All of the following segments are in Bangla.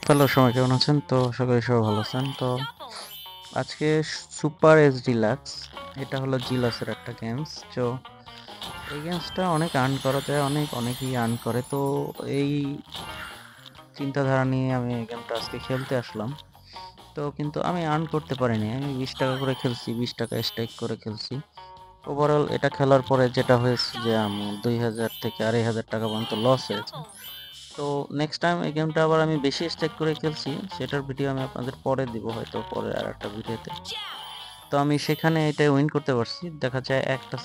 হ্যালো, সবাই কেমন আছেন? তো আশা করি সবাই ভালো আছেন। তো আজকে সুপার এস ডিলাক্স, এটা হলো জিলাসের একটা গেমস। তো এই গেমসটা অনেক আর্ন করা যায়, অনেকেই আর্ন করে। তো এই চিন্তাধারা নিয়ে আমি এই গেমটা আজকে খেলতে আসলাম। তো কিন্তু আমি আর্ন করতে পারিনি। আমি 20 টাকা করে খেলছি, 20 টাকা স্টেক করে খেলছি। ওভারঅল এটা খেলার পরে যেটা হয়েছে যে আমার 2000 থেকে 2500 টাকা পর্যন্ত লস হয়েছে। তো নেক্সট টাইম এই গেমটা আবার আমি বেশি স্টেক করে খেলছি, সেটার ভিডিও আমি আপনাদের পরে দিব, হয়তো পরে আর একটা ভিডিওতে। তো আমি সেখানে এটা উইন করতে পারছি। দেখা যায় একটা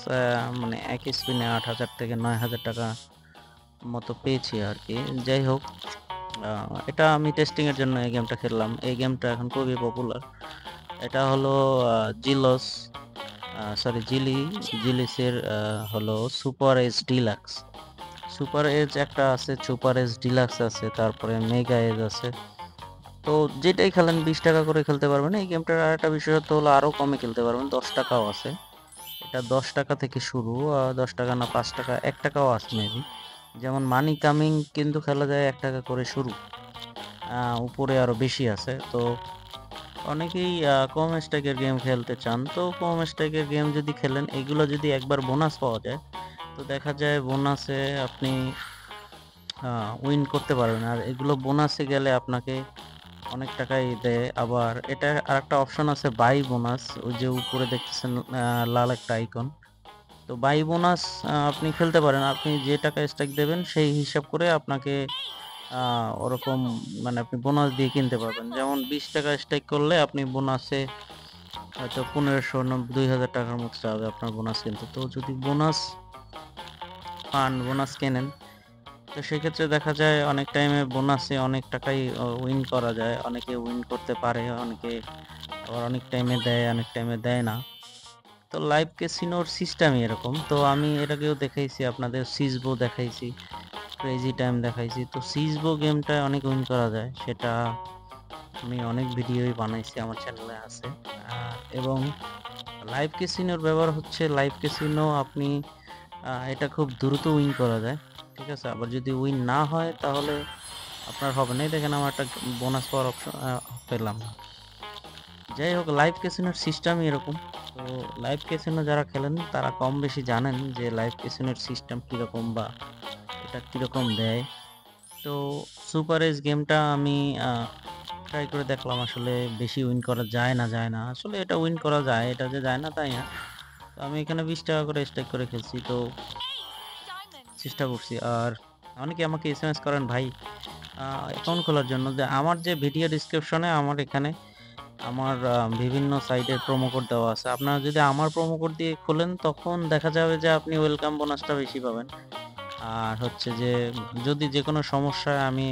মানে এক স্পিনে 8000 থেকে 9000 টাকা মতো পেয়েছি আর কি। যাই হোক, এটা আমি টেস্টিং এর জন্য এই গেমটা খেললাম। এই গেমটা এখন খুবই পপুলার। এটা হলো জিলস, সরি জিলিসের হলো super edge deluxe. Super edge একটা আছে, সুপার এজ ডিলাক্স আছে, তারপরে মেগা এজ আছে। তো যেটাই খেলেন 20 টাকা করে খেলতে পারবেন। এই গেমটার আরেকটা বিশেষত্ব হলো আরও কমে খেলতে পারবেন, 10 টাকাও আছে। এটা 10 টাকা থেকে শুরু, 10 টাকা না, 5 টাকা, 1 টাকাও আছে মেবি। যেমন মানি কামিং কিন্তু খেলা যায় 1 টাকা করে শুরু, উপরে আরও বেশি আছে। তো অনেকেই কম স্ট্যাকের গেম খেলতে চান। তো কম স্ট্যাকের গেম যদি খেলেন, এগুলো যদি একবার বোনাস পাওয়া যায়, তো দেখা যায় বোনাসে আপনি উইন করতে পারবেন। আর এগুলো বোনাসে গেলে আপনাকে অনেক টাকাই দেয়। আবার এটা আরেকটা অপশন আছে, বাই বোনাস। ওই যে উপরে দেখতেছেন লাল একটা আইকন, তো বাই বোনাস আপনি খেলতে পারেন। আপনি যে টাকা স্ট্যাক দেবেন সেই হিসাব করে আপনাকে ওরকম, মানে আপনি বোনাস দিয়ে কিনতে পারবেন। যেমন 20 টাকা স্ট্যাক করলে আপনি বোনাসে হয়তো 1500 না 2000 টাকার মতো যাবে আপনার বোনাস কিনতে। তো যদি বোনাস পান, বোনাস কেনেন, তো সেক্ষেত্রে দেখা যায় অনেক টাইমে বোনাসে অনেক টাকাই উইন করা যায়। অনেকে উইন করতে পারে, অনেকে আবার অনেক টাইমে দেয়, অনেক টাইমে দেয় না। তো লাইভ ক্যাসিনোর সিস্টেমই এরকম। তো আমি এর আগেও দেখাইছি আপনাদের, সিজবো দেখাইছি, ক্রেজি টাইম দেখাইছি। তো সিজবো গেমটায় অনেক উইন করা যায়, সেটা আমি অনেক ভিডিওই বানাইছি, আমার চ্যানেলে আছে। এবং লাইভ ক্যাসিনোর ব্যবহার হচ্ছে, লাইভ ক্যাসিনো আপনি এটা খুব দ্রুত উইন করা যায়, ঠিক আছে। আবার যদি উইন না হয় তাহলে আপনার হবে না। এই দেখেন, আমার একটা বোনাস পাওয়ার অপশন পেলাম না। যাই হোক, লাইভ ক্যাসিনোর সিস্টেমই এরকম। তো লাইভ ক্যাসিনো যারা খেলেন তারা কম বেশি জানেন যে লাইভ ক্যাসিনোর সিস্টেম কীরকম বা এটা কীরকম দেয়। তো সুপার এজ গেমটা আমি ট্রাই করে দেখলাম, আসলে বেশি উইন করা যায় না। আসলে এটা উইন করা যায়, এটা যে যায় না তাই না। তো আমি এখানে 20 টাকা করে স্টেক করে খেলছি, তো চেষ্টা করছি। আর অনেকে আমাকে এসএমএস করেন, ভাই অ্যাকাউন্ট খোলার জন্য, যে আমার যে ভিডিও ডিসক্রিপশনে আমার এখানে আমার বিভিন্ন সাইটের প্রোমো কোড দেওয়া আছে। আপনারা যদি আমার প্রোমো কোড দিয়ে খোলেন, তখন দেখা যাবে যে আপনি ওয়েলকাম বোনাসটা বেশি পাবেন। আর হচ্ছে যে যদি যে কোনো সমস্যায় আমি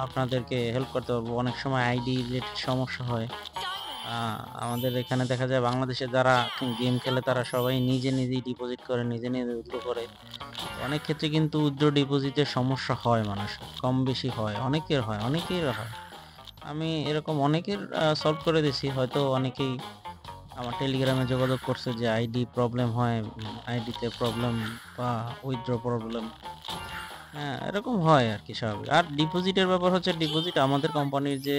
আপনাদেরকে হেল্প করতে পারবো। অনেক সময় আইডি রিলেটেড সমস্যা হয়। আমাদের এখানে দেখা যায় বাংলাদেশে যারা গেম খেলে তারা সবাই নিজেই ডিপোজিট করে, নিজে উইথড্র করে। তো অনেক ক্ষেত্রে কিন্তু উইথড্র ডিপোজিটের সমস্যা হয় মানুষের, কম বেশি হয়, অনেকের হয়। আমি এরকম অনেকের সলভ করে দিছি। হয়তো অনেকেই আমার টেলিগ্রামে যোগাযোগ করছে যে আইডি প্রবলেম হয়, আইডিতে প্রবলেম বা উইথড্র প্রবলেম। হ্যাঁ, এরকম হয় আরকি, স্বাভাবিক। আর ডিপোজিটের ব্যাপার হচ্ছে, ডিপোজিট আমাদের কোম্পানির যে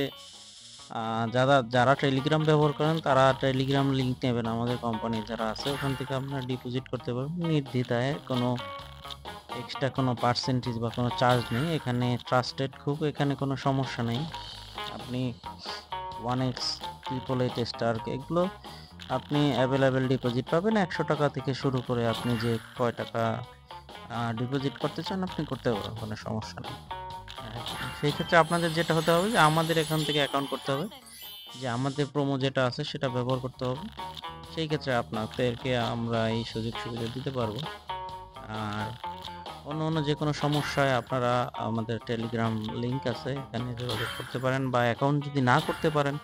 যারা টেলিগ্রাম ব্যবহার করেন তারা টেলিগ্রাম লিংক নেবেন। আমাদের কোম্পানির যারা আছে ওখান থেকে আপনারা ডিপোজিট করতে পারবেন নির্দ্বিধায়। কোনো এক্সট্রা কোনো পার্সেন্টেজ বা কোনো চার্জ নেই। এখানে ট্রাস্টেড খুব, এখানে কোনো সমস্যা নেই। আপনি 1x, 888 স্টার এগুলো আপনি অ্যাভেলেবেল ডিপোজিট পাবেন। 100 টাকা থেকে শুরু করে আপনি যে কয় টাকা ডিপোজিট করতে চান আপনি করতে পারবেন, কোনো সমস্যা নেই। হ্যাঁ, সেই ক্ষেত্রে আপনাদের যেটা হতে হবে যে আমাদের এখান থেকে অ্যাকাউন্ট করতে হবে, যে আমাদের প্রোমো যেটা আছে সেটা ব্যবহার করতে হবে। সেই ক্ষেত্রে আপনাদেরকে আমরা এই সুযোগ সুবিধা দিতে পারবো। আর অন্য যে কোনো সমস্যায় আপনারা আমাদের টেলিগ্রাম লিংক আছে, এখানে যোগাযোগ করতে পারেন। বা অ্যাকাউন্ট যদি না করতে পারেন,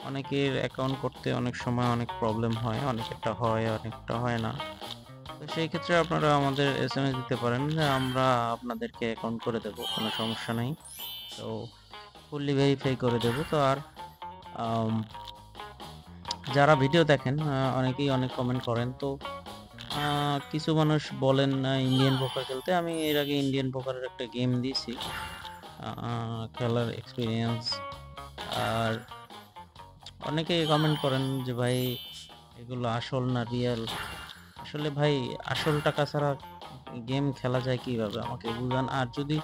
অনেকের অ্যাকাউন্ট করতে অনেক সময় অনেক প্রবলেম হয়, অনেকেরটা হয়, অনেকটা হয় না। তো সেই ক্ষেত্রে আপনারা আমাদের এসএমএস দিতে পারেন, যে আমরা আপনাদেরকে অ্যাকাউন্ট করে দেব, কোনো সমস্যা নেই। তো ফুললি ভেরিফাই করে দেব। তো আর আম যারা ভিডিও দেখেন, অনেকেই অনেক কমেন্ট করেন। তো কিছু মানুষ বলেন ইন্ডিয়ান পোকার খেলতে। আমি এর আগে ইন্ডিয়ান পোকারের একটা গেম দিয়েছি। খেলার এক্সপিরিয়েন্স। আর অনেকেই কমেন্ট করেন যে ভাই এগুলো আসল না রিয়েল। আসলে ভাই আসল টাকা ছাড়া গেম খেলা যায় কিভাবে আমাকে বুঝান। আর যদি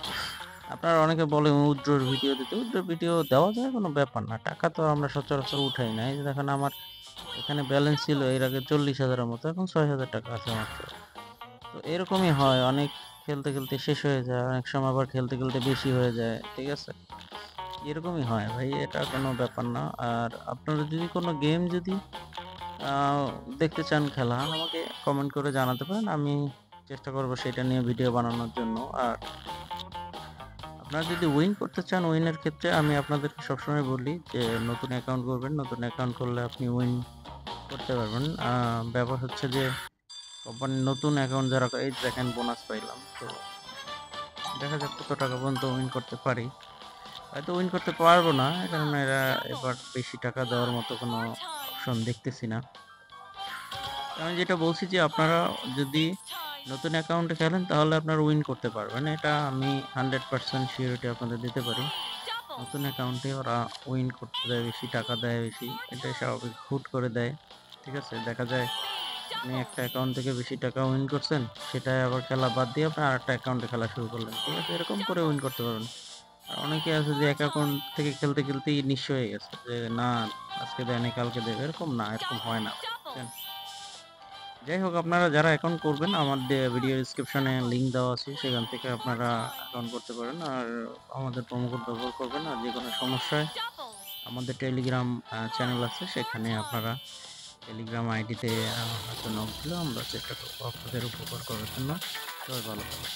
আপনারা অনেকে বলে উইথড্রর ভিডিও দিতে, উইথড্রর ভিডিও দেওয়া যায়, কোনো ব্যাপার না। টাকা তো আমরা সচরাচর উঠাই না। এই যে দেখেন আমার এখানে ব্যালেন্স ছিল এর আগে 40,000-এর মতো, এখন 6,000 টাকা আছে মাত্র। তো এরকমই হয়, অনেক খেলতে খেলতে শেষ হয়ে যায়, অনেক সময় আবার খেলতে খেলতে বেশি হয়ে যায়, ঠিক আছে? এরকমই হয় ভাই, এটা কোনো ব্যাপার না। আর আপনারা যদি কোনো গেম যদি আহ, দেখতে চান খেলা, আমাকে কমেন্ট করে জানাতে পারেন, আমি চেষ্টা করব সেটা নিয়ে ভিডিও বানানোর জন্য। আর আপনারা যদি উইন করতে চান, উইনের ক্ষেত্রে আমি আপনাদেরকে সবসময় বলি যে নতুন অ্যাকাউন্ট করবেন। নতুন অ্যাকাউন্ট করলে আপনি উইন করতে পারবেন। ব্যাপার হচ্ছে যে কোম্পানির নতুন অ্যাকাউন্ট যারা এই দেখেন বোনাস পাইলাম, তো দেখা যাক কত টাকা পর্যন্ত উইন করতে পারি। হয়তো উইন করতে পারবো না, কারণ এরা এবার বেশি টাকা দেওয়ার মতো কোনো অপশন দেখতেছি না। আমি যেটা বলছি যে আপনারা যদি নতুন অ্যাকাউন্টে খেলেন তাহলে আপনারা উইন করতে পারবেন, এটা আমি 100% সিওরিটি আপনাদের দিতে পারি। নতুন অ্যাকাউন্টে ওরা উইন করতে দেয় বেশি, টাকা দেয় বেশি, এটাই স্বাভাবিক, হুট করে দেয়। ঠিক আছে, দেখা যায় আপনি একটা অ্যাকাউন্ট থেকে বেশি টাকা উইন করছেন, সেটাই আবার খেলা বাদ দিয়ে আপনি আরেকটা অ্যাকাউন্টে খেলা শুরু করলেন, ঠিক আছে, এরকম করে উইন করতে পারবেন। আর অনেকে আছে যে এক অ্যাকাউন্ট থেকে খেলতে খেলতেই নিঃস্ব হয়ে গেছে, যে না আজকে দেয়নি কালকে দেবে, এরকম না, এরকম হয় না ভাই, বুঝছেন? যাই হোক, আপনারা যারা অ্যাকাউন্ট করবেন আমার ভিডিও ডিসক্রিপশনে লিংক দেওয়া আছে, সেখান থেকে আপনারা অ্যাকাউন্ট করতে পারেন। আর আমাদের প্রোমো কোড ব্যবহার করবেন। আর যে কোনো সমস্যায় আমাদের টেলিগ্রাম চ্যানেল আছে, সেখানে আপনারা টেলিগ্রাম আইডিতে হয়তো নক দিলেও আমরা চেষ্টা করবো আপনাদের উপকার করার জন্য। সবাই ভালো থাকবেন।